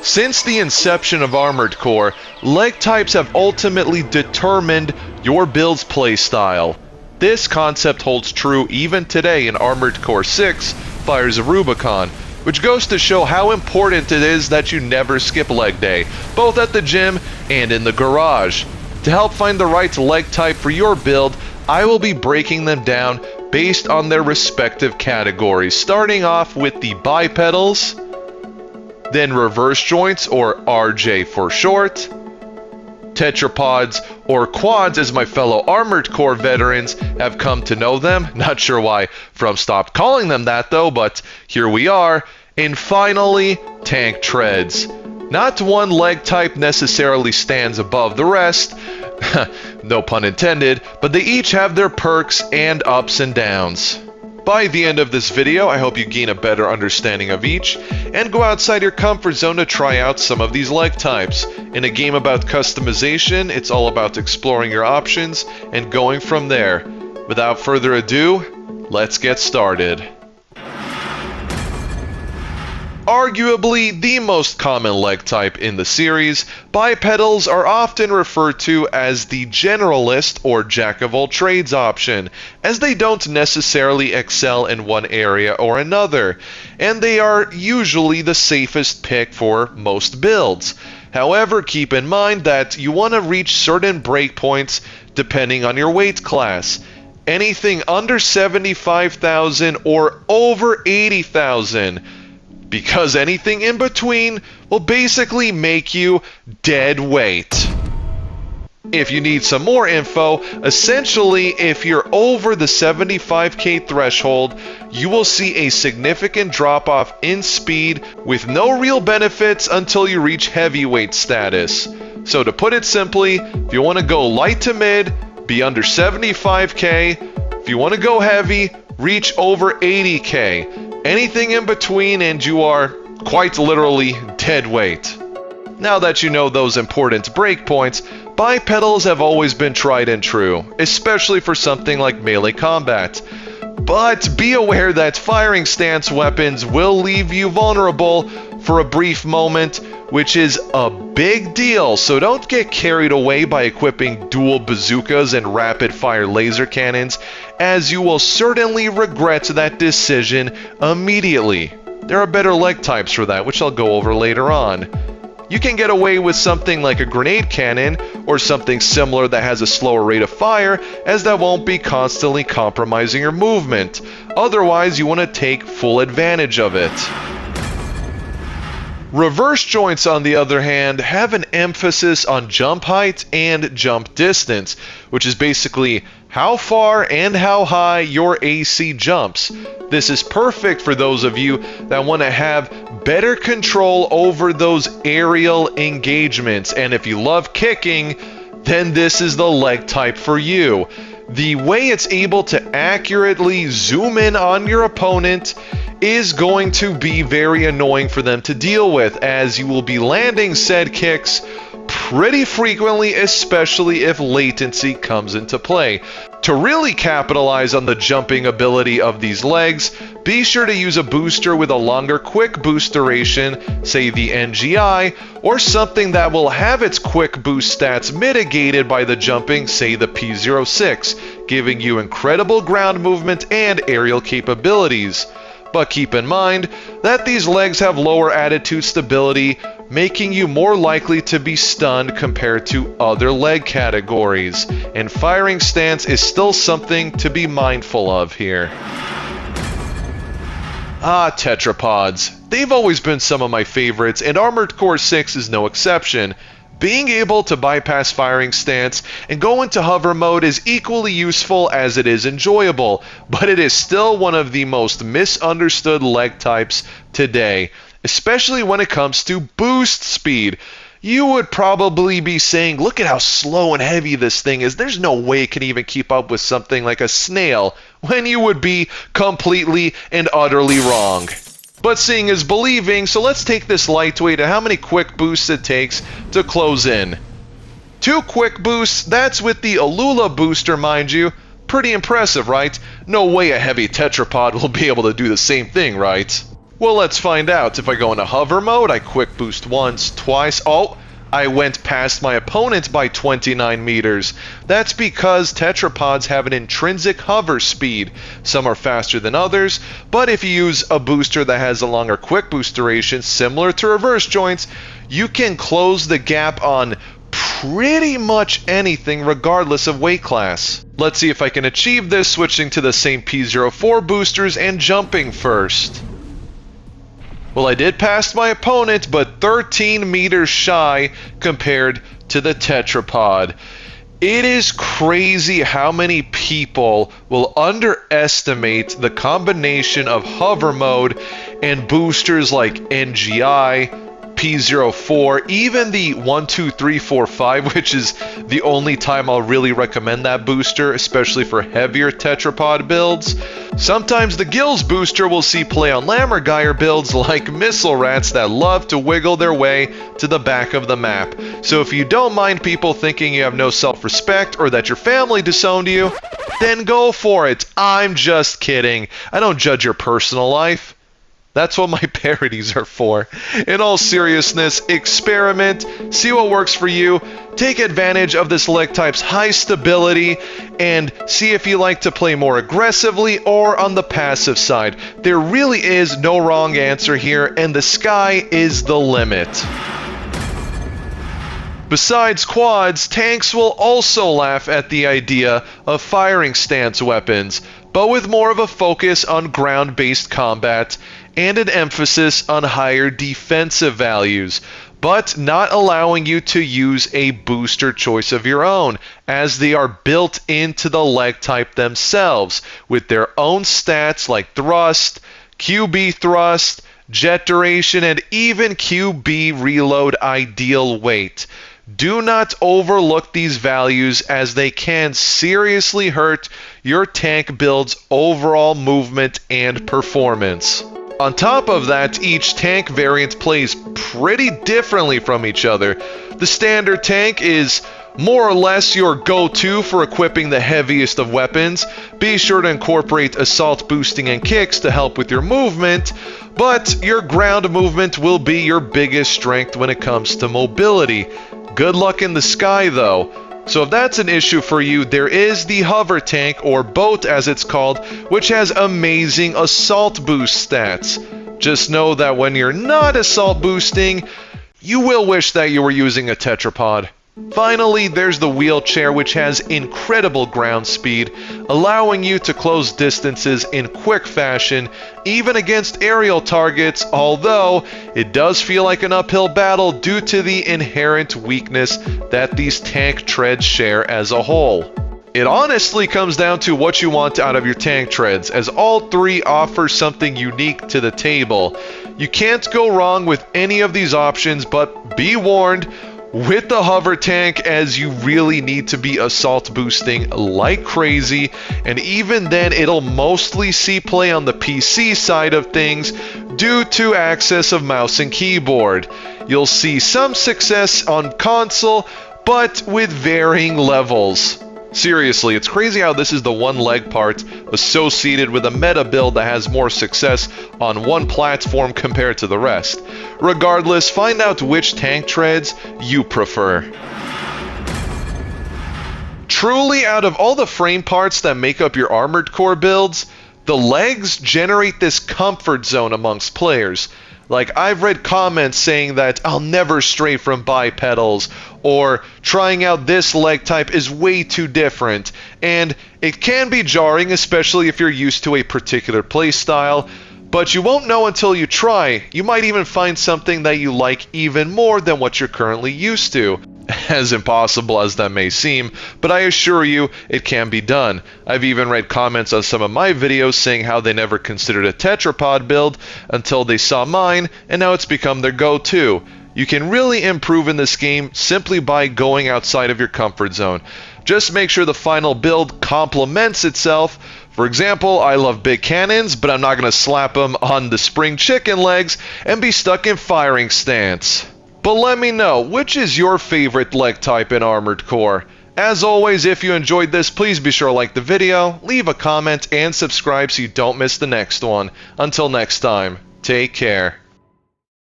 Since the inception of Armored Core, leg types have ultimately determined your build's playstyle. This concept holds true even today in Armored Core 6, Fires of Rubicon, which goes to show how important it is that you never skip leg day, both at the gym and in the garage. To help find the right leg type for your build, I will be breaking them down based on their respective categories, starting off with the bipedals, then reverse joints, or RJ for short, tetrapods, or quads as my fellow Armored Core veterans have come to know them. Not sure why From stopped calling them that though, but here we are. And finally, tank treads. Not one leg type necessarily stands above the rest, no pun intended, but they each have their perks and ups and downs. By the end of this video, I hope you gain a better understanding of each, and go outside your comfort zone to try out some of these leg types. In a game about customization, it's all about exploring your options and going from there. Without further ado, let's get started. Arguably the most common leg type in the series, bipedals are often referred to as the generalist or jack-of-all-trades option, as they don't necessarily excel in one area or another, and they are usually the safest pick for most builds. However, keep in mind that you want to reach certain breakpoints depending on your weight class. Anything under 75,000 or over 80,000. Because anything in between will basically make you dead weight. If you need some more info, essentially if you're over the 75k threshold, you will see a significant drop off in speed with no real benefits until you reach heavyweight status. So to put it simply, if you want to go light to mid, be under 75k. If you want to go heavy, reach over 80k. Anything in between and you are quite literally dead weight. Now that you know those important breakpoints, bipedals have always been tried and true, especially for something like melee combat. But be aware that firing stance weapons will leave you vulnerable for a brief moment, which is a big deal, so don't get carried away by equipping dual bazookas and rapid fire laser cannons, as you will certainly regret that decision immediately. There are better leg types for that, which I'll go over later on. You can get away with something like a grenade cannon, or something similar that has a slower rate of fire, as that won't be constantly compromising your movement. Otherwise, you want to take full advantage of it. Reverse joints, on the other hand, have an emphasis on jump height and jump distance, which is basically how far and how high your AC jumps. This is perfect for those of you that want to have better control over those aerial engagements, and if you love kicking, then this is the leg type for you. The way it's able to accurately zoom in on your opponent is going to be very annoying for them to deal with, as you will be landing said kicks pretty frequently, especially if latency comes into play. To really capitalize on the jumping ability of these legs, be sure to use a booster with a longer quick boost duration, say the NGI, or something that will have its quick boost stats mitigated by the jumping, say the P06, giving you incredible ground movement and aerial capabilities. But keep in mind that these legs have lower attitude stability, making you more likely to be stunned compared to other leg categories, and firing stance is still something to be mindful of here. Tetrapods. They've always been some of my favorites, and Armored Core 6 is no exception. Being able to bypass firing stance and go into hover mode is equally useful as it is enjoyable, but it is still one of the most misunderstood leg types today, especially when it comes to boost speed. You would probably be saying, look at how slow and heavy this thing is, there's no way it can even keep up with something like a snail, when you would be completely and utterly wrong. But seeing is believing, so let's take this lightweight and how many quick boosts it takes to close in. 2 quick boosts, that's with the Alula booster, mind you. Pretty impressive, right? No way a heavy tetrapod will be able to do the same thing, right? Well, let's find out. If I go into hover mode, I quick boost once, twice. Oh, I went past my opponent by 29 meters. That's because tetrapods have an intrinsic hover speed. Some are faster than others, but if you use a booster that has a longer quick boost duration, similar to reverse joints, you can close the gap on pretty much anything regardless of weight class. Let's see if I can achieve this switching to the same P04 boosters and jumping first. Well, I did pass my opponent, but 13 meters shy compared to the tetrapod. It is crazy how many people will underestimate the combination of hover mode and boosters like NGI, P04, even the 1, 2, 3, 4, 5, which is the only time I'll really recommend that booster, especially for heavier tetrapod builds. Sometimes the Gills booster will see play on Lammergeier builds like Missile Rats that love to wiggle their way to the back of the map. So if you don't mind people thinking you have no self-respect or that your family disowned you, then go for it. I'm just kidding. I don't judge your personal life. That's what my parodies are for. In all seriousness, experiment, see what works for you, take advantage of this leg type's high stability, and see if you like to play more aggressively or on the passive side. There really is no wrong answer here, and the sky is the limit. Besides quads, tanks will also laugh at the idea of firing stance weapons, but with more of a focus on ground-based combat and an emphasis on higher defensive values, but not allowing you to use a booster choice of your own, as they are built into the leg type themselves, with their own stats like thrust, QB thrust, jet duration, and even QB reload ideal weight. Do not overlook these values, as they can seriously hurt your tank build's overall movement and performance. On top of that, each tank variant plays pretty differently from each other. The standard tank is more or less your go-to for equipping the heaviest of weapons. Be sure to incorporate assault boosting and kicks to help with your movement, but your ground movement will be your biggest strength when it comes to mobility. Good luck in the sky though. So if that's an issue for you, there is the hover tank, or boat as it's called, which has amazing assault boost stats. Just know that when you're not assault boosting, you will wish that you were using a tetrapod. Finally, there's the wheelchair, which has incredible ground speed, allowing you to close distances in quick fashion, even against aerial targets, although it does feel like an uphill battle due to the inherent weakness that these tank treads share as a whole. It honestly comes down to what you want out of your tank treads, as all three offer something unique to the table. You can't go wrong with any of these options, but be warned, with the hover tank, as you really need to be assault boosting like crazy, and even then it'll mostly see play on the PC side of things due to access of mouse and keyboard. You'll see some success on console, but with varying levels. Seriously, it's crazy how this is the one leg part associated with a meta build that has more success on one platform compared to the rest. Regardless, find out which tank treads you prefer. Truly, out of all the frame parts that make up your Armored Core builds, the legs generate this comfort zone amongst players. Like, I've read comments saying that I'll never stray from bipedals, or trying out this leg type is way too different, and it can be jarring, especially if you're used to a particular playstyle, but you won't know until you try. You might even find something that you like even more than what you're currently used to. As impossible as that may seem, but I assure you, it can be done. I've even read comments on some of my videos saying how they never considered a tetrapod build until they saw mine, and now it's become their go-to. You can really improve in this game simply by going outside of your comfort zone. Just make sure the final build complements itself. For example, I love big cannons, but I'm not going to slap them on the spring chicken legs and be stuck in firing stance. But let me know, which is your favorite leg type in Armored Core? As always, if you enjoyed this, please be sure to like the video, leave a comment, and subscribe so you don't miss the next one. Until next time, Take care.